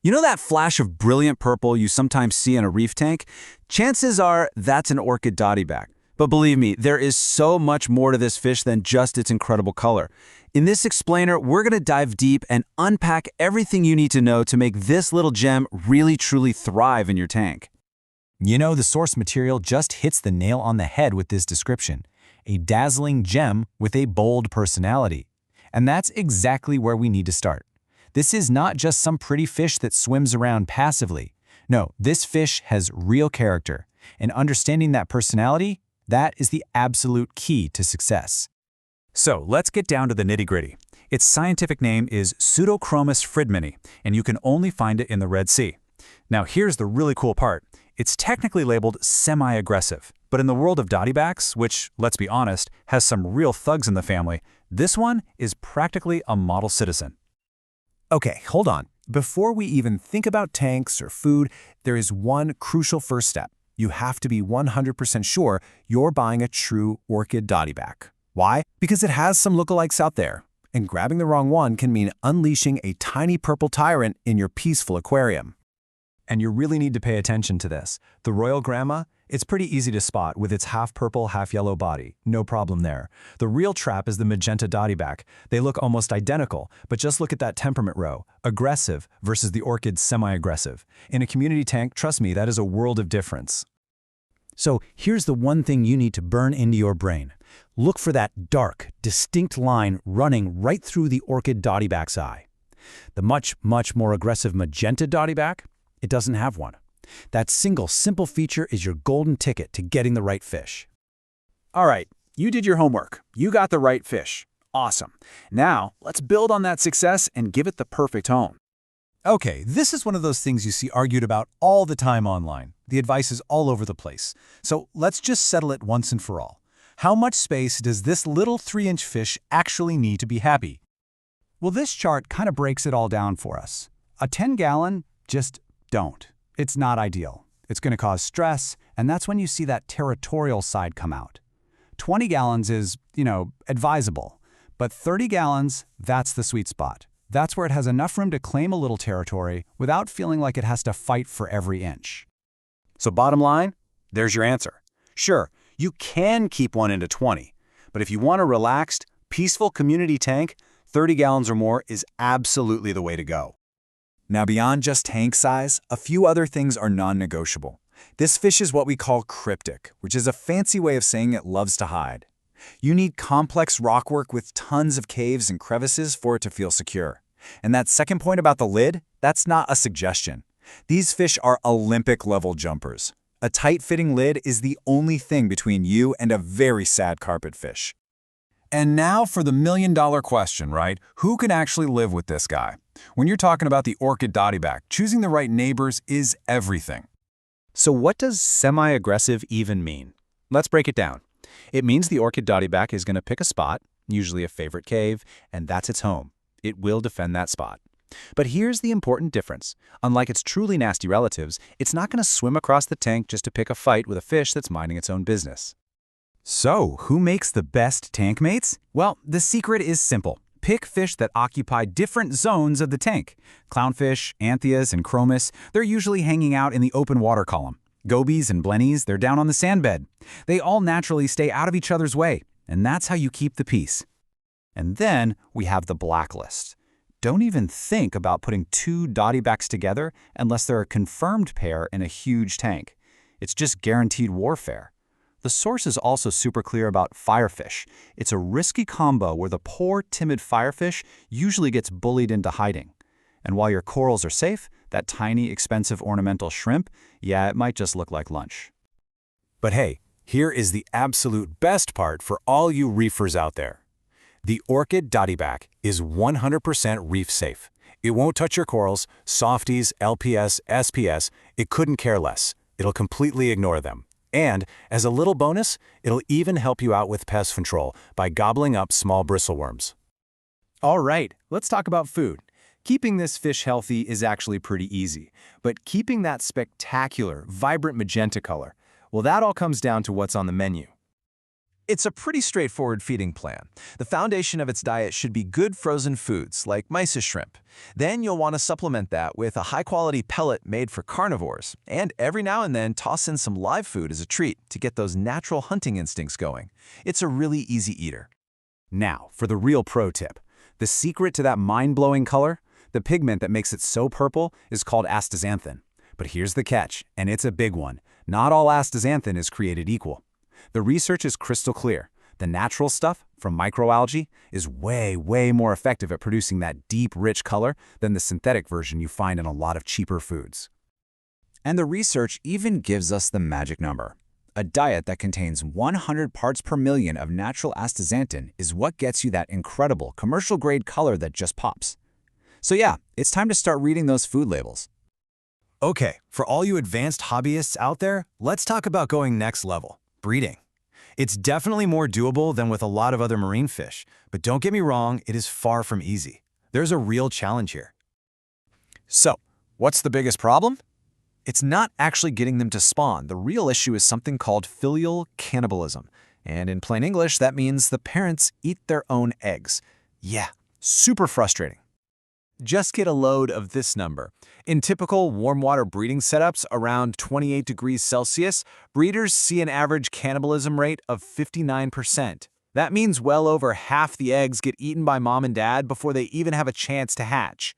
You know that flash of brilliant purple you sometimes see in a reef tank? Chances are that's an Orchid Dottyback. But believe me, there is so much more to this fish than just its incredible color. In this explainer, we're going to dive deep and unpack everything you need to know to make this little gem really truly thrive in your tank. You know, the source material just hits the nail on the head with this description. A dazzling gem with a bold personality. And that's exactly where we need to start. This is not just some pretty fish that swims around passively. No, this fish has real character. And understanding that personality, that is the absolute key to success. So let's get down to the nitty-gritty. Its scientific name is Pseudochromis fridmani, and you can only find it in the Red Sea. Now here's the really cool part. It's technically labeled semi-aggressive, but in the world of dottybacks, which, let's be honest, has some real thugs in the family, this one is practically a model citizen. Okay, hold on. Before we even think about tanks or food, there is one crucial first step. You have to be 100% sure you're buying a true Orchid Dottyback. Why? Because it has some lookalikes out there, and grabbing the wrong one can mean unleashing a tiny purple tyrant in your peaceful aquarium. And you really need to pay attention to this. The Royal Grandma, it's pretty easy to spot with its half-purple, half-yellow body. No problem there. The real trap is the Magenta Dottyback. They look almost identical, but just look at that temperament row. Aggressive versus the Orchid's semi-aggressive. In a community tank, trust me, that is a world of difference. So here's the one thing you need to burn into your brain. Look for that dark, distinct line running right through the Orchid Dottyback's eye. The much more aggressive Magenta Dottyback, it doesn't have one. That single, simple feature is your golden ticket to getting the right fish. All right, you did your homework. You got the right fish. Awesome. Now, let's build on that success and give it the perfect home. Okay, this is one of those things you see argued about all the time online. The advice is all over the place. So let's just settle it once and for all. How much space does this little 3-inch fish actually need to be happy? Well, this chart kind of breaks it all down for us. A 10-gallon, just don't. It's not ideal. It's going to cause stress, and that's when you see that territorial side come out. 20 gallons is, advisable. But 30 gallons, that's the sweet spot. That's where it has enough room to claim a little territory without feeling like it has to fight for every inch. So bottom line, there's your answer. Sure, you can keep one into 20, but if you want a relaxed, peaceful community tank, 30 gallons or more is absolutely the way to go. Now beyond just tank size, a few other things are non-negotiable. This fish is what we call cryptic, which is a fancy way of saying it loves to hide. You need complex rockwork with tons of caves and crevices for it to feel secure. And that second point about the lid, that's not a suggestion. These fish are Olympic-level jumpers. A tight-fitting lid is the only thing between you and a very sad carpet fish. And now for the million-dollar question, right? Who can actually live with this guy? When you're talking about the Orchid Dottyback, choosing the right neighbors is everything. So what does semi-aggressive even mean? Let's break it down. It means the Orchid Dottyback is going to pick a spot, usually a favorite cave, and that's its home. It will defend that spot. But here's the important difference. Unlike its truly nasty relatives, it's not going to swim across the tank just to pick a fight with a fish that's minding its own business. So, who makes the best tank mates? Well, the secret is simple. Pick fish that occupy different zones of the tank. Clownfish, anthias, and chromis, they're usually hanging out in the open water column. Gobies and blennies, they're down on the sand bed. They all naturally stay out of each other's way, and that's how you keep the peace. And then we have the blacklist. Don't even think about putting two Dottybacks together unless they're a confirmed pair in a huge tank. It's just guaranteed warfare. The source is also super clear about firefish. It's a risky combo where the poor, timid firefish usually gets bullied into hiding. And while your corals are safe, that tiny, expensive ornamental shrimp, yeah, it might just look like lunch. But hey, here is the absolute best part for all you reefers out there. The Orchid Dottyback is 100% reef safe. It won't touch your corals, softies, LPS, SPS, it couldn't care less. It'll completely ignore them. And, as a little bonus, it'll even help you out with pest control by gobbling up small bristleworms. All right, let's talk about food. Keeping this fish healthy is actually pretty easy, but keeping that spectacular, vibrant magenta color, well, that all comes down to what's on the menu. It's a pretty straightforward feeding plan. The foundation of its diet should be good frozen foods, like mysis shrimp. Then you'll want to supplement that with a high-quality pellet made for carnivores, and every now and then toss in some live food as a treat to get those natural hunting instincts going. It's a really easy eater. Now, for the real pro tip. The secret to that mind-blowing color? The pigment that makes it so purple is called astaxanthin. But here's the catch, and it's a big one. Not all astaxanthin is created equal. The research is crystal clear. The natural stuff, from microalgae, is way, way more effective at producing that deep, rich color than the synthetic version you find in a lot of cheaper foods. And the research even gives us the magic number. A diet that contains 100 parts per million of natural astaxanthin is what gets you that incredible commercial-grade color that just pops. So yeah, it's time to start reading those food labels. Okay, for all you advanced hobbyists out there, let's talk about going next level. Breeding. It's definitely more doable than with a lot of other marine fish, but don't get me wrong, it is far from easy. There's a real challenge here. So, what's the biggest problem? It's not actually getting them to spawn. The real issue is something called filial cannibalism. And in plain English, that means the parents eat their own eggs. Yeah, super frustrating. Just get a load of this number. In typical warm water breeding setups around 28 degrees Celsius, breeders see an average cannibalism rate of 59%. That means well over half the eggs get eaten by mom and dad before they even have a chance to hatch.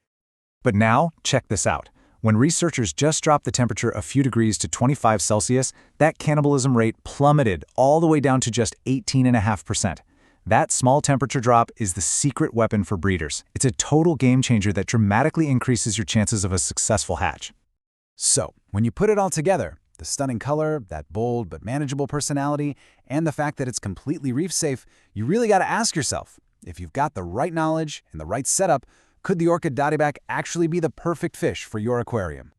But now, check this out. When researchers just dropped the temperature a few degrees to 25 Celsius, that cannibalism rate plummeted all the way down to just 18.5%. That small temperature drop is the secret weapon for breeders. It's a total game changer that dramatically increases your chances of a successful hatch. So, when you put it all together, the stunning color, that bold but manageable personality, and the fact that it's completely reef-safe, you really got to ask yourself, if you've got the right knowledge and the right setup, could the Orchid Dottyback actually be the perfect fish for your aquarium?